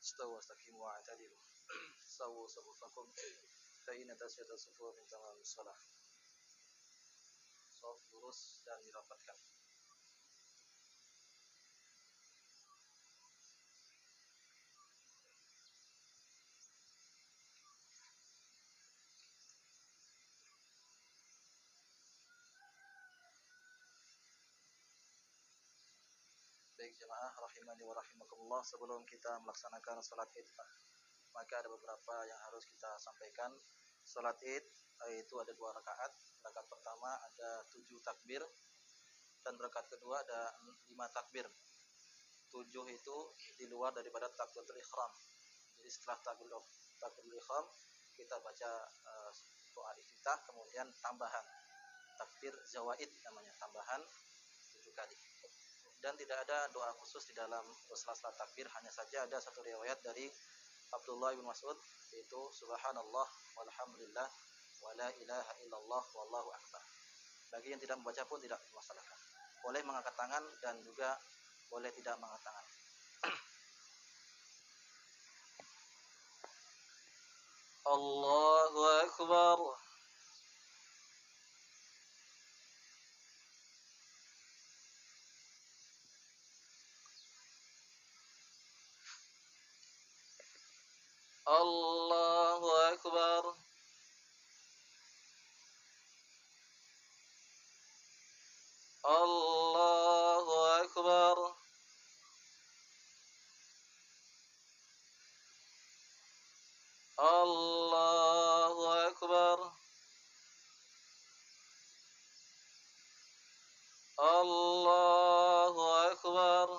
استووا واستقيموا واعتدلوا سووا صفوفكم فإن تسوية الصفوف من تمام الصلاة. Shaf lurus dan dirapatkan. Baik jemaah rahimani wa rahimakumullah, sebelum kita melaksanakan salat Id, maka ada beberapa yang harus kita sampaikan. Salat Id itu ada 2 rakaat. Rakaat pertama ada 7 takbir dan rakaat kedua ada 5 takbir. 7 itu di luar daripada takbiratul ihram. Jadi setelah takbiratul ihram kita baca doa iftitah, kemudian tambahan takbir zawaid namanya, tambahan 7 kali. Dan tidak ada doa khusus di dalam sela-sela takbir, hanya saja ada satu riwayat dari Abdullah bin Mas'ud, yaitu subhanallah walhamdulillah wala ilaha illallah wallahu akbar. Bagi yang tidak membaca pun tidak dimasalahkan. Boleh mengangkat tangan dan juga boleh tidak mengangkat tangan. Allahu akbar. Allahu akbar. Allahu akbar. Allahu akbar. Allahu akbar.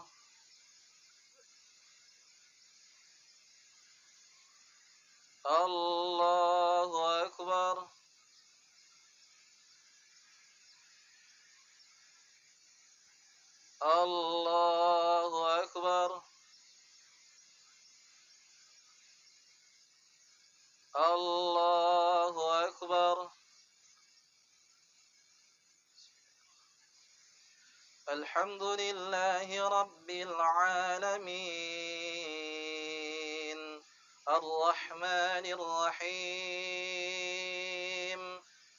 Allahu akbar. Allahu akbar. Allahu akbar. Alhamdulillahi rabbil alamin. Ar-Rahmanir Rahim.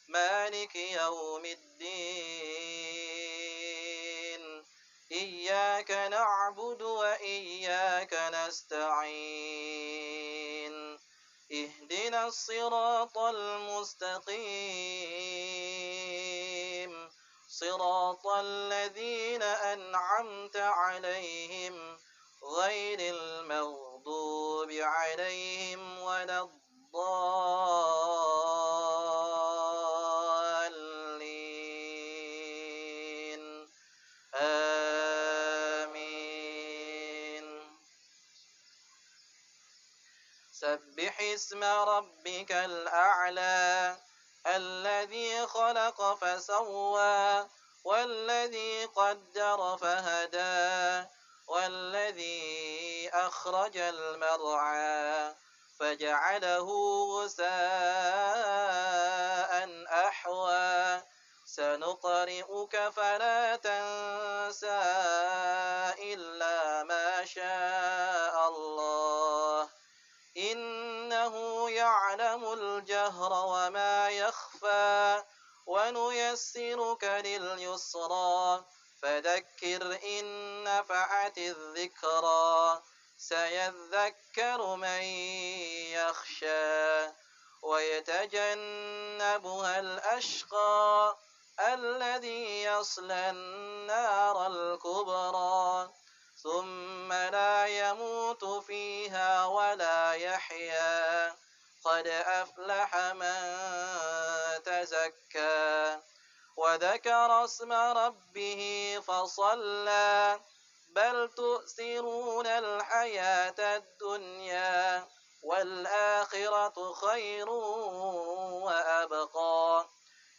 Maliki yaumiddin. Iyyaka na'budu wa iyyaka nasta'in. Ihdinas siratal mustaqim. Siratal ladzina an'amta 'alaihim ghairil maghdubi 'alaihim waladdallin. Amin. Sabbih isma rabbikal a'la الذي خلق فسوى والذي قدر فهدى والذي أخرج المرعى فجعله غثاء أحوى سنقرئك فلا تنسى إلا ما شاء الله إنه يعلم الجهر وما يخفى ونيسرك لليسرى فذكر إن نفعت الذكرى سيذكر من يخشى ويتجنبها الأشقى الذي يصلى النار الكبرى ثم لا يموت فيها ولا يحيا قد أفلح من تزكى وذكر اسم ربه فصلى بل تؤثرون الحياة الدنيا والآخرة خير وأبقى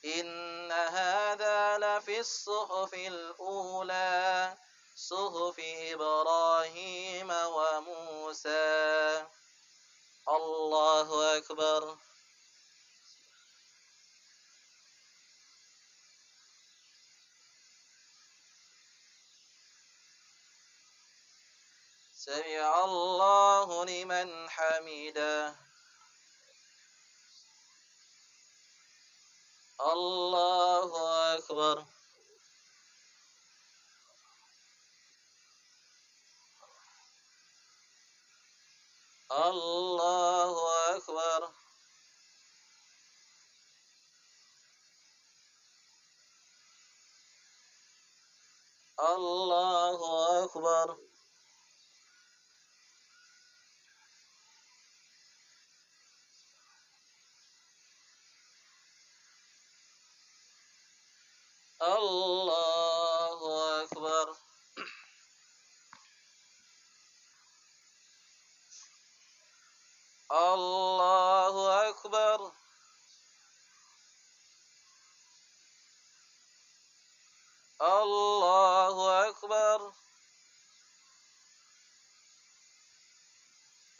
إن هذا لفي الصحف الأولى صحف إبراهيم وموسى. الله أكبر. سمع الله لمن حمده الله أكبر الله أكبر الله أكبر الله أكبر الله أكبر الله أكبر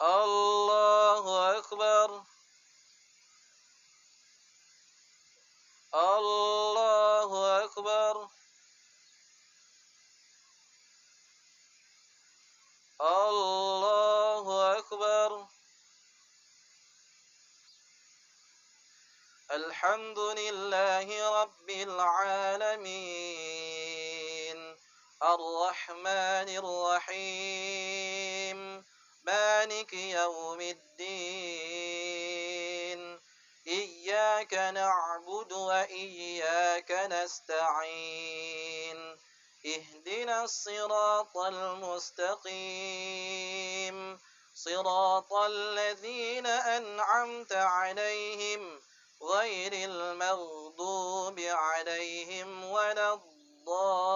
الله أكبر الله أكبر الله أكبر الحمد لله رب العالمين الرحمن الرحيم مالك يوم الدين إياك نعبد وإياك نستعين اهدنا الصراط المستقيم صراط الذين أنعمت عليهم غير المغضوب عليهم ولا الضالين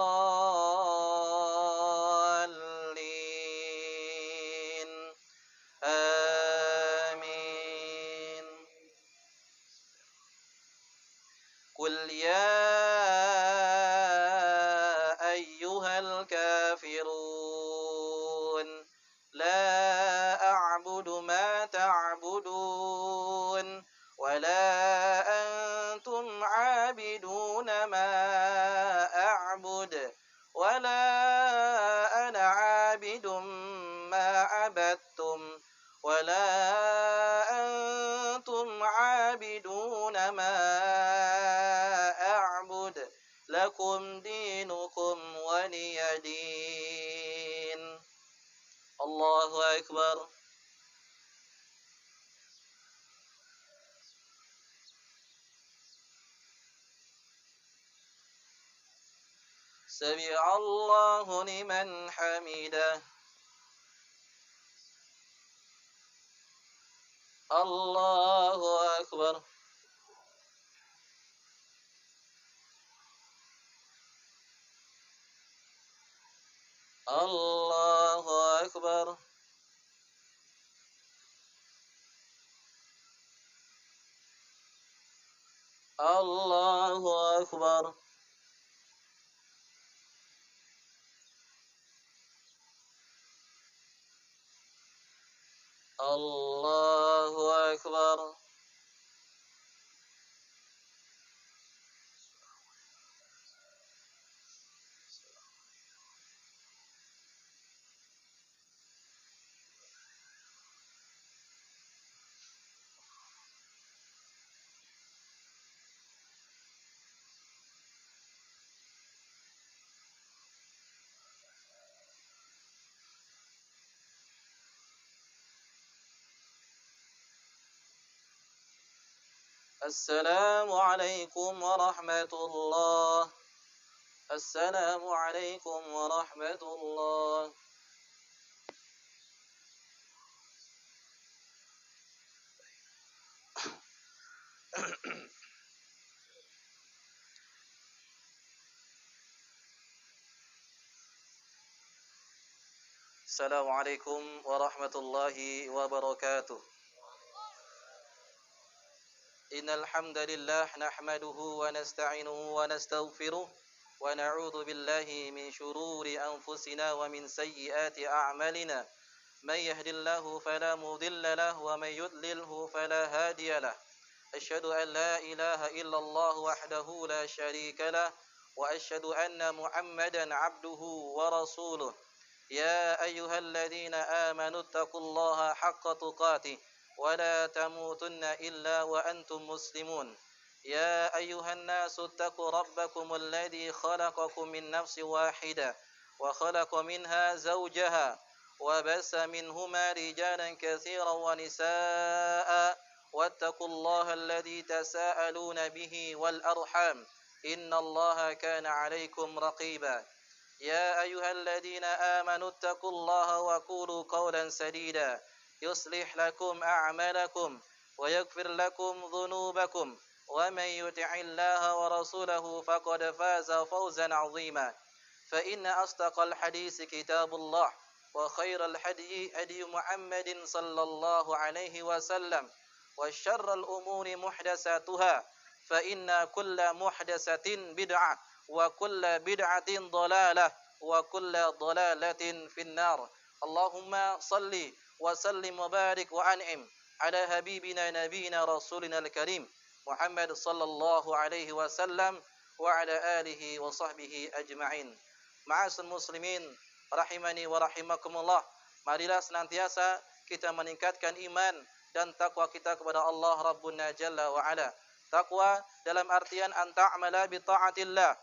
آمين قل يا أيها الكافرون لا أعبد ما تعبدون ولا أنتم عابدون ما أعبد ولا أنا عابد ما عبدتم ولا أنتم عابدون ما أعبد لكم دينكم ولي دين الله أكبر سمع الله لمن حمده الله أكبر الله أكبر الله أكبر الله أكبر السلام عليكم ورحمة الله السلام عليكم ورحمة الله السلام عليكم ورحمة الله وبركاته إن الحمد لله نحمده ونستعينه ونستغفره ونعوذ بالله من شرور أنفسنا ومن سيئات أعمالنا من يهد الله فلا مضل له ومن يضلله فلا هادي له أشهد أن لا إله إلا الله وحده لا شريك له وأشهد أن محمدا عبده ورسوله يا أيها الذين آمنوا اتقوا الله حق تقاته ولا تموتن إلا وأنتم مسلمون يا أيها الناس اتقوا ربكم الذي خلقكم من نفس واحدة وخلق منها زوجها وبث منهما رجالا كثيرا ونساء واتقوا الله الذي تساءلون به والأرحام إن الله كان عليكم رقيبا يا أيها الذين آمنوا اتقوا الله وقولوا قولا سديدا يصلح لكم أعمالكم ويغفر لكم ذنوبكم ومن يطع الله ورسوله فقد فاز فوزا عظيما فإن أصدق الحديث كتاب الله وخير الهدي هدي محمد صلى الله عليه وسلم وشر الأمور محدثاتها فإن كل محدثة بدعة وكل بدعة ضلالة وكل ضلالة في النار اللهم صل وسلم وبارك وأنعم على حبيبنا نبينا رسولنا الكريم Muhammad sallallahu alaihi wasallam wa ala alihi wa sahbihi ajma'in. Ma'asyiral muslimin rahimani wa rahimakumullah. Marilah senantiasa kita meningkatkan iman dan takwa kita kepada Allah Rabbuna Jalla wa ala. Takwa dalam artian an ta'mala bi ta'atillah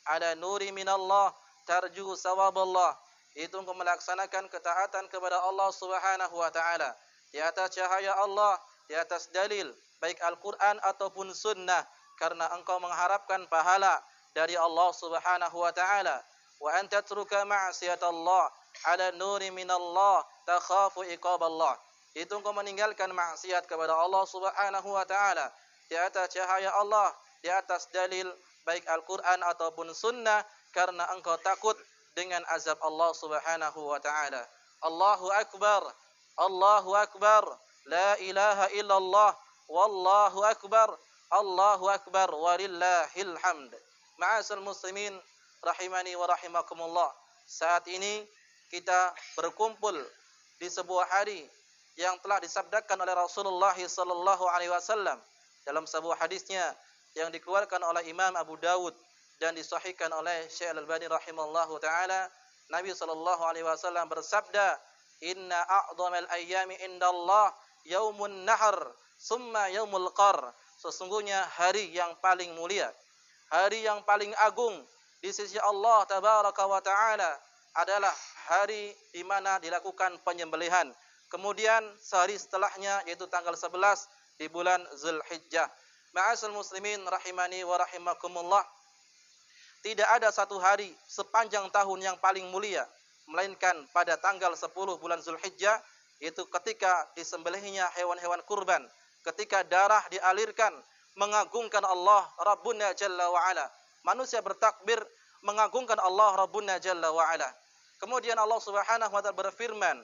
ala nuri minallah tarju sawaballah. Itu untuk melaksanakan ketaatan kepada Allah Subhanahu wa taala di atas cahaya Allah, di atas dalil baik Al-Quran ataupun sunnah, karena engkau mengharapkan pahala dari Allah Subhanahu wa ta'ala. Wa anta tatruka ma'siyatallah ala nuri minallah takhafu iqaballah. Itu engkau meninggalkan maksiat kepada Allah Subhanahu wa ta'ala di atas cahaya Allah, di atas dalil baik Al-Quran ataupun sunnah, karena engkau takut dengan azab Allah Subhanahu wa ta'ala. Allahu Akbar, Allahu Akbar, la ilaha illallah, wallahu akbar, Allahu akbar, walillahil hamd. Ma'asyiral muslimin rahimani wa rahimakumullah. Saat ini kita berkumpul di sebuah hari yang telah disabdakan oleh Rasulullah sallallahu alaihi wasallam dalam sebuah hadisnya yang dikeluarkan oleh Imam Abu Dawud dan disahihkan oleh Syekh Al-Albani rahimallahu taala. Nabi sallallahu alaihi wasallam bersabda, "Inna a'dhamal ayyami indallah yaumun nahar summa yaumul qar." Sesungguhnya hari yang paling mulia, hari yang paling agung di sisi Allah tabaraka wa taala adalah hari di mana dilakukan penyembelihan. Kemudian sehari setelahnya yaitu tanggal 11 di bulan Zulhijjah. Ma'asyiral muslimin rahimani wa rahimakumullah. Tidak ada satu hari sepanjang tahun yang paling mulia melainkan pada tanggal 10 bulan Zulhijjah, yaitu ketika disembelihnya hewan-hewan kurban, ketika darah dialirkan, mengagungkan Allah Rabbuna Jalla wa'ala. Manusia bertakbir mengagungkan Allah Rabbuna Jalla wa'ala. Kemudian Allah Subhanahu wa ta'ala berfirman,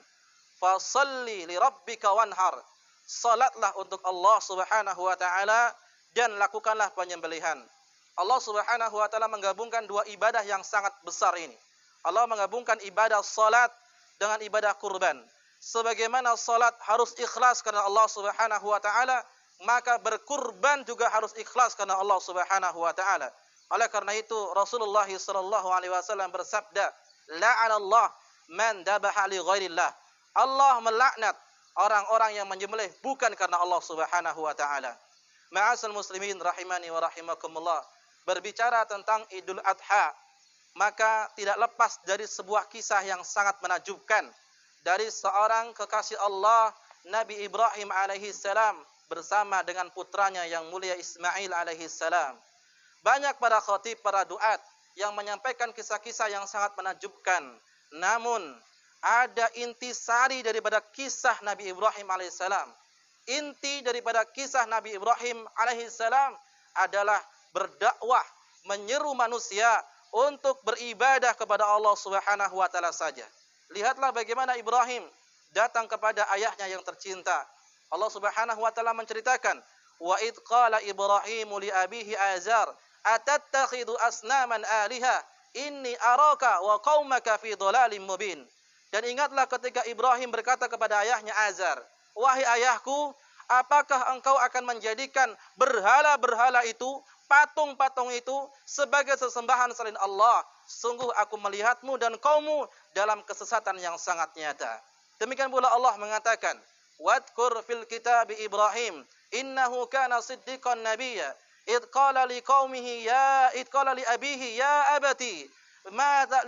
"Fasalli li rabbika wanhar." Salatlah untuk Allah Subhanahu wa ta'ala dan lakukanlah penyembelihan. Allah Subhanahu wa ta'ala menggabungkan dua ibadah yang sangat besar ini. Allah menggabungkan ibadah salat dengan ibadah kurban. Sebagaimana salat harus ikhlas karena Allah Subhanahu wa taala, maka berkurban juga harus ikhlas karena Allah Subhanahu wa taala. Oleh karena itu Rasulullah sallallahu alaihi wasallam bersabda, "La'anallah man dabaha li ghairillah." Allah melaknat orang-orang yang menyembelih bukan karena Allah Subhanahu wa taala. Ma'asyiral muslimin rahimani wa rahimakumullah. Berbicara tentang Idul Adha, maka tidak lepas dari sebuah kisah yang sangat menakjubkan dari seorang kekasih Allah, Nabi Ibrahim alaihi salam bersama dengan putranya yang mulia Ismail alaihi salam. Banyak para khatib, para duat yang menyampaikan kisah-kisah yang sangat menakjubkan. Namun ada intisari daripada kisah Nabi Ibrahim alaihi salam. Inti daripada kisah Nabi Ibrahim alaihi salam adalah berdakwah, menyeru manusia untuk beribadah kepada Allah Subhanahu wa taala saja. Lihatlah bagaimana Ibrahim datang kepada ayahnya yang tercinta. Allah Subhanahu wa taala menceritakan, "Wa id qala Ibrahimu li abihi Azar, atattakhidhu asnaman aliha, inni araka wa qaumaka fi dhalalim mubin." Dan ingatlah ketika Ibrahim berkata kepada ayahnya Azar, "Wahai ayahku, apakah engkau akan menjadikan berhala-berhala itu patung-patung itu sebagai sesembahan selain Allah. Sungguh aku melihatmu dan kaummu dalam kesesatan yang sangat nyata. Demikian pula Allah mengatakan, "Wadkur fil kitab Ibrahim, innahu kana siddiqan nabiyya, id qala liqaumihi id qala li abihi ya abati,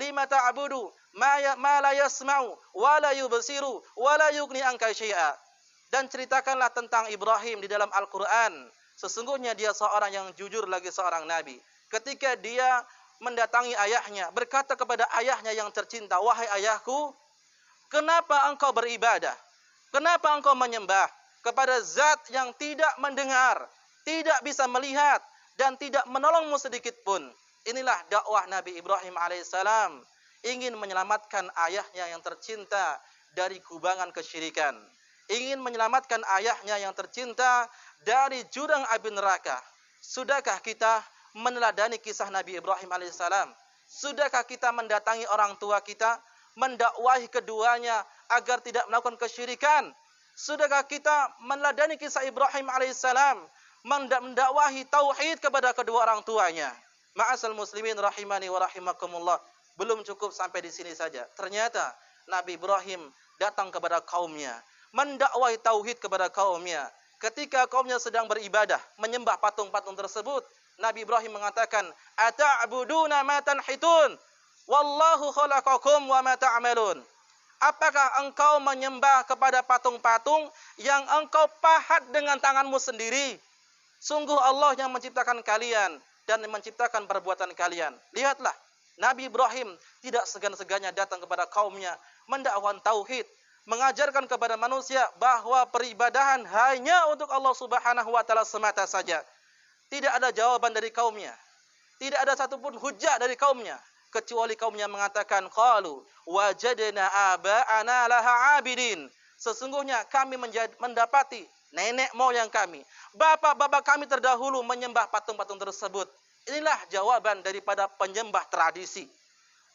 lima ta'budu ma la yasma'u wa la yubsiru wa la yughni anka syai'a." Dan ceritakanlah tentang Ibrahim di dalam Al-Qur'an. Sesungguhnya dia seorang yang jujur lagi seorang nabi. Ketika dia mendatangi ayahnya, berkata kepada ayahnya yang tercinta, "Wahai ayahku, kenapa engkau beribadah? Kenapa engkau menyembah kepada zat yang tidak mendengar, tidak bisa melihat, dan tidak menolongmu sedikit pun?" Inilah dakwah Nabi Ibrahim alaihissalam, ingin menyelamatkan ayahnya yang tercinta dari kubangan kesyirikan, ingin menyelamatkan ayahnya yang tercinta dari jurang api neraka. Sudahkah kita meneladani kisah Nabi Ibrahim alaihissalam? Sudahkah kita mendatangi orang tua kita, mendakwahi keduanya agar tidak melakukan kesyirikan? Sudahkah kita meneladani kisah Ibrahim alaihissalam, mendakwahi tauhid kepada kedua orang tuanya? Ma'asal muslimin rahimani wa rahimakumullah. Belum cukup sampai di sini saja. Ternyata Nabi Ibrahim datang kepada kaumnya, mendakwahi tauhid kepada kaumnya. Ketika kaumnya sedang beribadah, menyembah patung-patung tersebut, Nabi Ibrahim mengatakan, "Ata'buduna ma tanhitun, wallahu khalaqakum wa ma ta'malun." Apakah engkau menyembah kepada patung-patung yang engkau pahat dengan tanganmu sendiri? Sungguh Allah yang menciptakan kalian dan menciptakan perbuatan kalian. Lihatlah, Nabi Ibrahim tidak segan-segannya datang kepada kaumnya, mendakwakan tauhid, mengajarkan kepada manusia bahwa peribadahan hanya untuk Allah Subhanahu wa taala semata saja. Tidak ada jawaban dari kaumnya. Tidak ada satupun hujah dari kaumnya, kecuali kaumnya mengatakan, qalu wajadna aba'ana laha 'abidin. Sesungguhnya kami mendapati nenek moyang kami, bapak-bapak kami terdahulu menyembah patung-patung tersebut. Inilah jawaban daripada penyembah tradisi.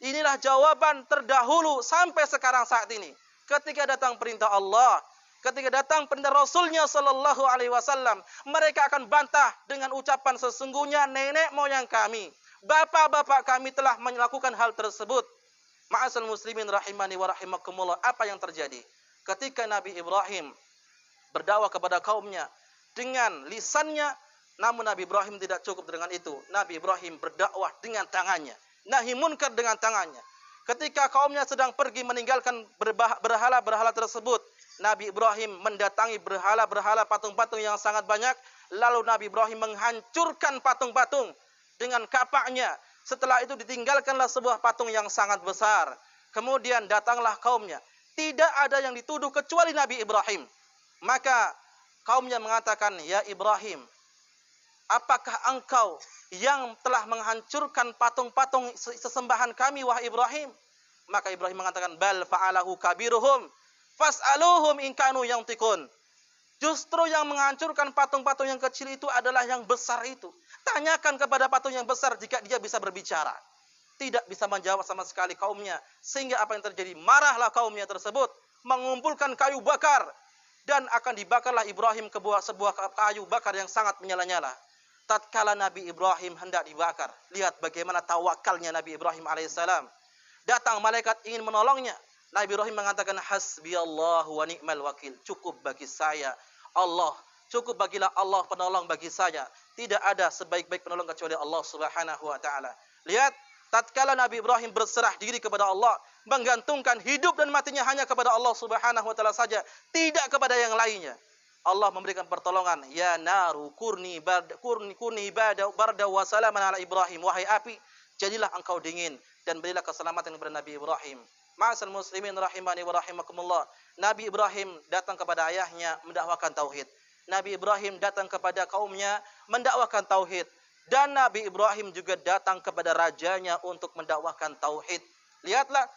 Inilah jawaban terdahulu sampai sekarang saat ini. Ketika datang perintah Allah, ketika datang perintah Rasulnya Sallallahu Alaihi Wasallam, mereka akan bantah dengan ucapan, sesungguhnya nenek moyang kami, bapak-bapak kami telah melakukan hal tersebut. Ma'asal muslimin rahimani wa rahimakumullah. Apa yang terjadi? Ketika Nabi Ibrahim berdakwah kepada kaumnya dengan lisannya, namun Nabi Ibrahim tidak cukup dengan itu. Nabi Ibrahim berdakwah dengan tangannya, nahi munkar dengan tangannya. Ketika kaumnya sedang pergi meninggalkan berhala-berhala tersebut, Nabi Ibrahim mendatangi berhala-berhala patung-patung yang sangat banyak. Lalu Nabi Ibrahim menghancurkan patung-patung dengan kapaknya. Setelah itu ditinggalkanlah sebuah patung yang sangat besar. Kemudian datanglah kaumnya. Tidak ada yang dituduh kecuali Nabi Ibrahim. Maka kaumnya mengatakan, "Ya Ibrahim, apakah engkau yang telah menghancurkan patung-patung sesembahan kami, wahai Ibrahim?" Maka Ibrahim mengatakan, "Bal fa'alahu kabiruhum fas'aluhum in kanu yantiqun." Justru yang menghancurkan patung-patung yang kecil itu adalah yang besar itu. Tanyakan kepada patung yang besar jika dia bisa berbicara. Tidak bisa menjawab sama sekali kaumnya. Sehingga apa yang terjadi? Marahlah kaumnya tersebut, mengumpulkan kayu bakar, dan akan dibakarlah Ibrahim ke sebuah kayu bakar yang sangat menyala-nyala. Tatkala Nabi Ibrahim hendak dibakar, lihat bagaimana tawakalnya Nabi Ibrahim alaihissalam. Datang malaikat ingin menolongnya. Nabi Ibrahim mengatakan, "Hasbiyallahu wa ni'mal wakil." Cukup bagi saya Allah. Cukup bagilah Allah penolong bagi saya. Tidak ada sebaik-baik penolong kecuali Allah Subhanahu wa taala. Lihat, tatkala Nabi Ibrahim berserah diri kepada Allah, menggantungkan hidup dan matinya hanya kepada Allah Subhanahu wa taala saja, tidak kepada yang lainnya. Allah memberikan pertolongan. Ya naru kurni barda wa salaman ala Ibrahim. Wahai api, jadilah engkau dingin dan berilah keselamatan kepada Nabi Ibrahim. Ma'asal muslimin rahimani wa rahimakumullah. Nabi Ibrahim datang kepada ayahnya mendakwakan tauhid. Nabi Ibrahim datang kepada kaumnya mendakwakan tauhid. Dan Nabi Ibrahim juga datang kepada rajanya untuk mendakwakan tauhid. Lihatlah,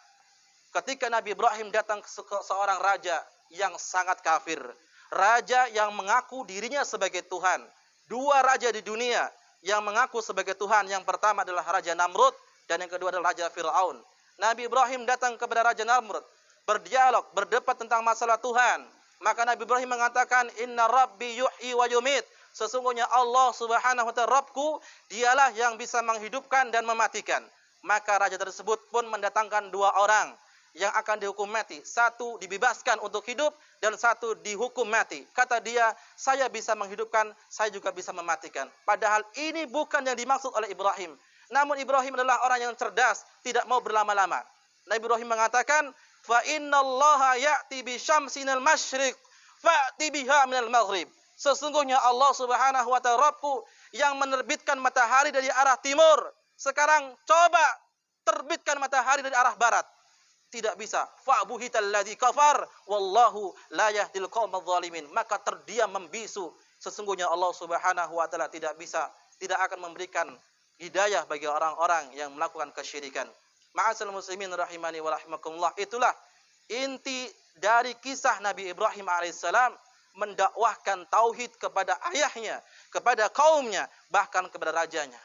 ketika Nabi Ibrahim datang ke seorang raja yang sangat kafir, raja yang mengaku dirinya sebagai Tuhan. Dua raja di dunia yang mengaku sebagai Tuhan. Yang pertama adalah Raja Namrud dan yang kedua adalah Raja Fir'aun. Nabi Ibrahim datang kepada Raja Namrud, berdialog, berdebat tentang masalah Tuhan. Maka Nabi Ibrahim mengatakan, "Inna Rabbi yuhyi wa yumit, Sesungguhnya Allah Subhanahu wa ta'ala Rabbku, dialah yang bisa menghidupkan dan mematikan. Maka raja tersebut pun mendatangkan dua orang yang akan dihukum mati. Satu dibebaskan untuk hidup dan satu dihukum mati. Kata dia, saya bisa menghidupkan, saya juga bisa mematikan. Padahal ini bukan yang dimaksud oleh Ibrahim. Namun Ibrahim adalah orang yang cerdas, tidak mau berlama-lama. Nabi Ibrahim mengatakan, fa innallaha ya'ti bi syamsinal masyriq fa'ti biha minal maghrib. Sesungguhnya Allah Subhanahu wa ta'ala Rabbku yang menerbitkan matahari dari arah timur. Sekarang coba terbitkan matahari dari arah barat. Tidak bisa. Fa'buhital ladzi kafar wallahu la yahdil qaumadz zalimin. Maka terdiam membisu. Sesungguhnya Allah Subhanahu wa ta'ala tidak akan memberikan hidayah bagi orang-orang yang melakukan kesyirikan. Ma'asal muslimin rahimani wa rahimakumullah. Itulah inti dari kisah Nabi Ibrahim alaihissalam, mendakwahkan tauhid kepada ayahnya, kepada kaumnya, bahkan kepada rajanya.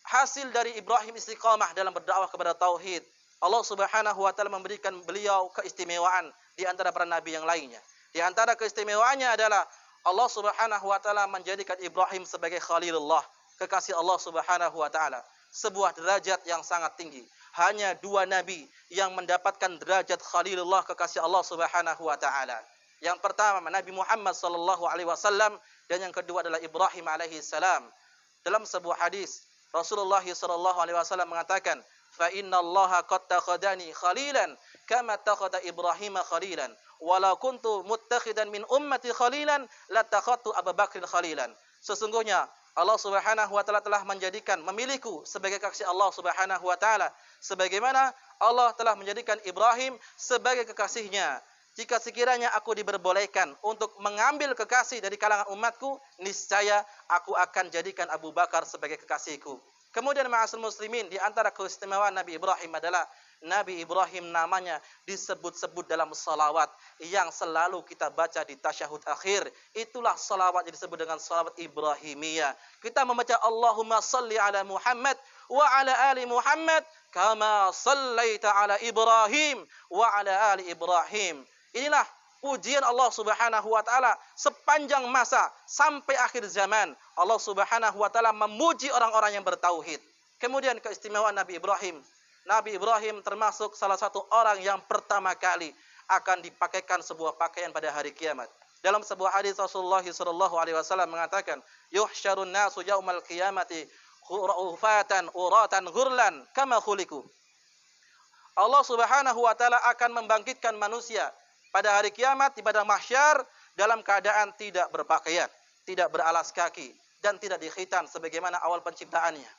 Hasil dari Ibrahim istiqamah dalam berdakwah kepada tauhid, Allah Subhanahu wa ta'ala memberikan beliau keistimewaan di antara para nabi yang lainnya. Di antara keistimewaannya adalah Allah Subhanahu wa ta'ala menjadikan Ibrahim sebagai Khalilullah, kekasih Allah Subhanahu wa ta'ala. Sebuah derajat yang sangat tinggi. Hanya dua nabi yang mendapatkan derajat Khalilullah, kekasih Allah Subhanahu wa ta'ala. Yang pertama Nabi Muhammad sallallahu alaihi wasallam, dan yang kedua adalah Ibrahim alaihi salam. Dalam sebuah hadis Rasulullah sallallahu alaihi wasallam mengatakan, "Fa innallaha qad takhadani khalilan kama takhada Ibrahim khalilan, wala kuntu muttakhidan min ummati khalilan la takhadtu Abu Bakrin khalilan." Sesungguhnya Allah Subhanahu wa ta'ala telah menjadikan, memilihku sebagai kekasih Allah Subhanahu wa ta'ala, sebagaimana Allah telah menjadikan Ibrahim sebagai kekasihnya. Jika sekiranya aku diperbolehkan untuk mengambil kekasih dari kalangan umatku, niscaya aku akan jadikan Abu Bakar sebagai kekasihku. Kemudian ma'asal muslimin, di antara keistimewaan Nabi Ibrahim adalah Nabi Ibrahim namanya disebut-sebut dalam salawat yang selalu kita baca di tasyahud akhir. Itulah salawat yang disebut dengan salawat Ibrahimiyah. Kita membaca Allahumma salli ala Muhammad wa ala ali Muhammad kama sallaita ala Ibrahim wa ala ali Ibrahim. Inilah pujian Allah Subhanahu wa ta'ala sepanjang masa sampai akhir zaman. Allah Subhanahu wa ta'ala memuji orang-orang yang bertauhid. Kemudian keistimewaan Nabi Ibrahim. Nabi Ibrahim termasuk salah satu orang yang pertama kali akan dipakaikan sebuah pakaian pada hari kiamat. Dalam sebuah hadis Rasulullah sallallahu alaihi wasallam mengatakan, "Yuhsyarun nasu yaumal qiyamati khurafatan uratan ghurlan kama khuliqu." Allah Subhanahu wa ta'ala akan membangkitkan manusia pada hari kiamat di padang mahsyar dalam keadaan tidak berpakaian, tidak beralas kaki, dan tidak dikhitan sebagaimana awal penciptaannya.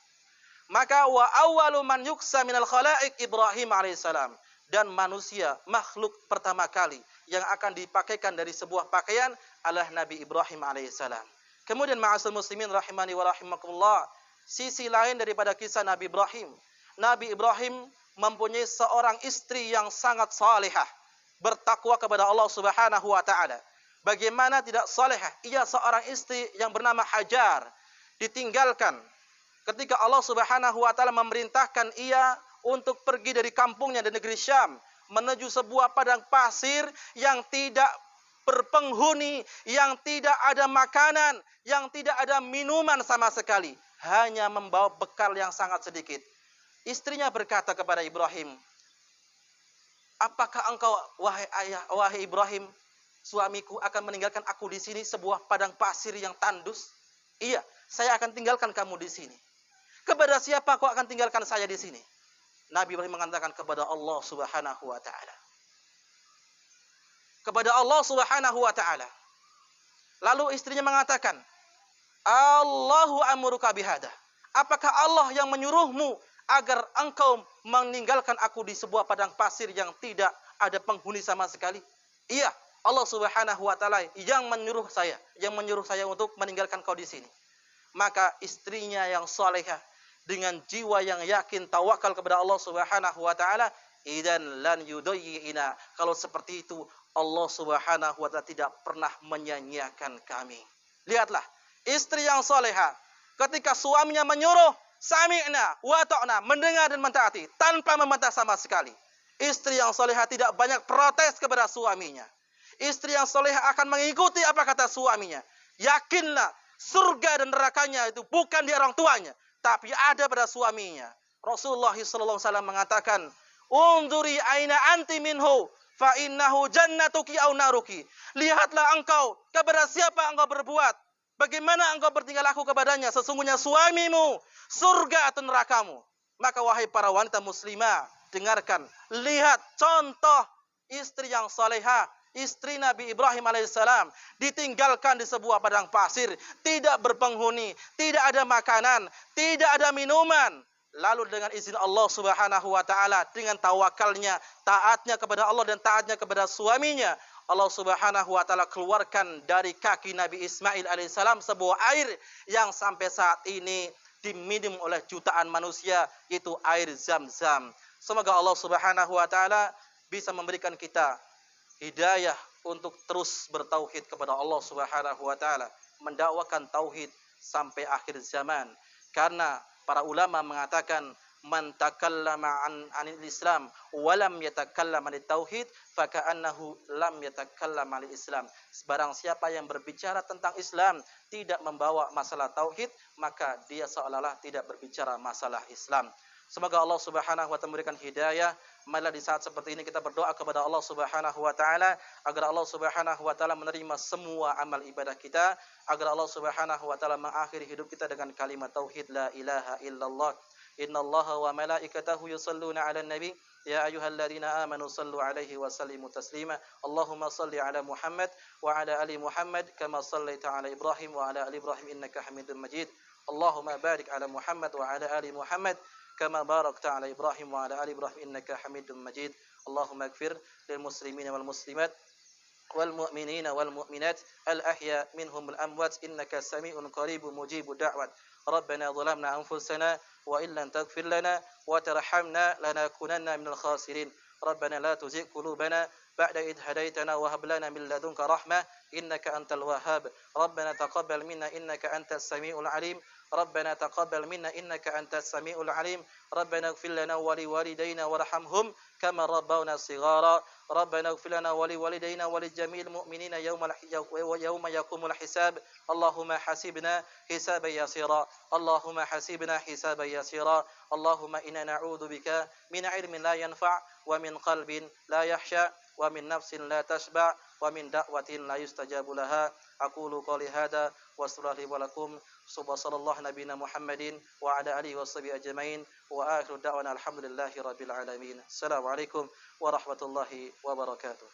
Maka wa awwalu man yuksa minal khalaik Ibrahim alaihissalam, dan manusia makhluk pertama kali yang akan dipakaikan dari sebuah pakaian adalah Nabi Ibrahim alaihissalam. Kemudian ma'asal muslimin rahimani wa rahimakumullah, sisi lain daripada kisah Nabi Ibrahim. Nabi Ibrahim mempunyai seorang istri yang sangat salihah, bertakwa kepada Allah Subhanahu wa ta'ala. Bagaimana tidak salihah? Ia seorang istri yang bernama Hajar, ditinggalkan ketika Allah Subhanahu wa ta'ala memerintahkan ia untuk pergi dari kampungnya di negeri Syam menuju sebuah padang pasir yang tidak berpenghuni, yang tidak ada makanan, yang tidak ada minuman sama sekali, hanya membawa bekal yang sangat sedikit. Istrinya berkata kepada Ibrahim, "Apakah engkau, wahai Ibrahim, suamiku, akan meninggalkan aku di sini, sebuah padang pasir yang tandus?" "Iya, saya akan tinggalkan kamu di sini." "Kepada siapa kau akan tinggalkan saya di sini?" Nabi Ibrahim mengatakan, "Kepada Allah Subhanahu wa ta'ala." Kepada Allah Subhanahu wa ta'ala. Lalu istrinya mengatakan, "Allahu amuruka bihada." Apakah Allah yang menyuruhmu agar engkau meninggalkan aku di sebuah padang pasir yang tidak ada penghuni sama sekali? "Iya, Allah Subhanahu wa ta'ala yang menyuruh saya untuk meninggalkan kau di sini." Maka istrinya yang salehah dengan jiwa yang yakin tawakal kepada Allah Subhanahu wa ta'ala, "Idzan lan yudayyi'ina." Kalau seperti itu, Allah Subhanahu wa ta'ala tidak pernah menyia-nyiakan kami. Lihatlah, istri yang salehah ketika suaminya menyuruh, sami'na wa ta'na, mendengar dan mentaati tanpa membantah sama sekali. Istri yang salehah tidak banyak protes kepada suaminya. Istri yang salehah akan mengikuti apa kata suaminya. Yakinlah surga dan nerakanya itu bukan di orang tuanya, tapi ada pada suaminya. Rasulullah SAW mengatakan, "Unzuri aina anti minhu, fa innahu jannatuki au naruki." Lihatlah engkau kepada siapa engkau berbuat, bagaimana engkau bertingkah laku kepadanya, sesungguhnya suamimu surga atau nerakamu. Maka wahai para wanita muslimah, dengarkan, lihat contoh istri yang salehah, istri Nabi Ibrahim alaihissalam, ditinggalkan di sebuah padang pasir, tidak berpenghuni, tidak ada makanan, tidak ada minuman. Lalu dengan izin Allah Subhanahu wa taala, dengan tawakalnya, taatnya kepada Allah dan taatnya kepada suaminya, Allah Subhanahu wa taala keluarkan dari kaki Nabi Ismail alaihissalam sebuah air yang sampai saat ini diminum oleh jutaan manusia, itu air Zam-Zam. Semoga Allah Subhanahu wa taala bisa memberikan kita hidayah untuk terus bertauhid kepada Allah Subhanahu wa taala, mendakwakan tauhid sampai akhir zaman. Karena para ulama mengatakan, man takallama anil Islam wa lam yatakallam anit tauhid faka'annahu lam yatakallam anil Islam. Barang siapa yang berbicara tentang Islam tidak membawa masalah tauhid, maka dia seolah-olah tidak berbicara masalah Islam. Semoga Allah Subhanahu wa taala memberikan hidayah. Marilah di saat seperti ini kita berdoa kepada Allah Subhanahu wa taala agar Allah Subhanahu wa taala menerima semua amal ibadah kita, agar Allah Subhanahu wa taala mengakhiri hidup kita dengan kalimat tauhid la ilaha illallah. Innallaha wa malaikatahu yusalluna 'alan nabi ya ayyuhalladzina amanu sallu 'alaihi wa sallimu taslima. Allahumma salli 'ala Muhammad wa 'ala ali Muhammad kama shallaita 'ala Ibrahim wa 'ala ali Ibrahim innaka Hamidum Majid. Allahumma barik 'ala Muhammad wa 'ala ali Muhammad كما باركت على إبراهيم وعلى آل إبراهيم إنك حميد مجيد. اللهم اغفر للمسلمين والمسلمات والمؤمنين والمؤمنات الأحياء منهم الأموات إنك سميع قريب مجيب دعوات. ربنا ظلمنا أنفسنا وإن لم تغفر لنا وترحمنا لنكونن من الخاسرين. ربنا لا تزغ قلوبنا بعد إذ هديتنا وهب لنا من لدنك رحمة إنك أنت الوهاب. ربنا تقبل منا إنك أنت السميع العليم. ربنا تقبل منا إنك أنت السميع العليم. ربنا اغفر لنا ولوالدينا وارحمهم كما ربونا صغارا. ربنا اغفر لنا ولوالدينا ولجميع المؤمنين يوم يقوم الحساب. اللهم حسبنا حسابا يسيرا. اللهم حسبنا حسابا يسيرا. اللهم إنا نعوذ بك من علم لا ينفع ومن قلب لا يخشع ومن نفس لا تشبع ومن دعوة لا يستجاب لها. أقول قولي هذا واستغفر لي ولكم. صلى الله نبينا محمد وعلى آله وصحبه أجمعين وآخر دعوانا الحمد لله رب العالمين. السلام عليكم ورحمة الله وبركاته.